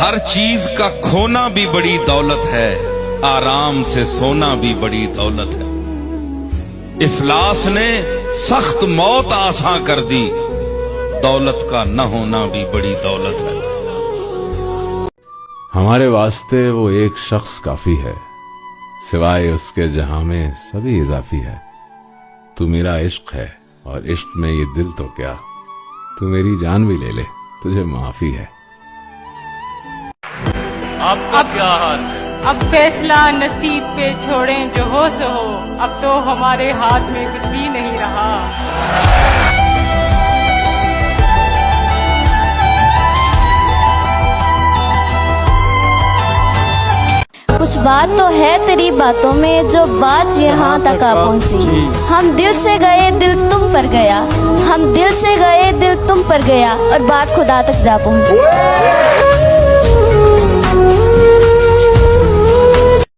हर चीज का खोना भी बड़ी दौलत है, आराम से सोना भी बड़ी दौलत है। इफलास ने सख्त मौत आसान कर दी, दौलत का न होना भी बड़ी दौलत है। हमारे वास्ते वो एक शख्स काफी है, सिवाय उसके जहां में सभी इजाफी है। तू मेरा इश्क है और इश्क में ये दिल तो क्या, तू मेरी जान भी ले ले, तुझे माफी है। आपका क्या हाल है? अब फैसला नसीब पे छोड़ें, जो हो सो हो, अब तो हमारे हाथ में कुछ भी नहीं रहा। कुछ बात तो है तेरी बातों में, जो बात यहाँ तक आ पहुँची। हम दिल से गए दिल तुम पर गया, हम दिल से गए दिल तुम पर गया, और बात खुदा तक जा पहुँची।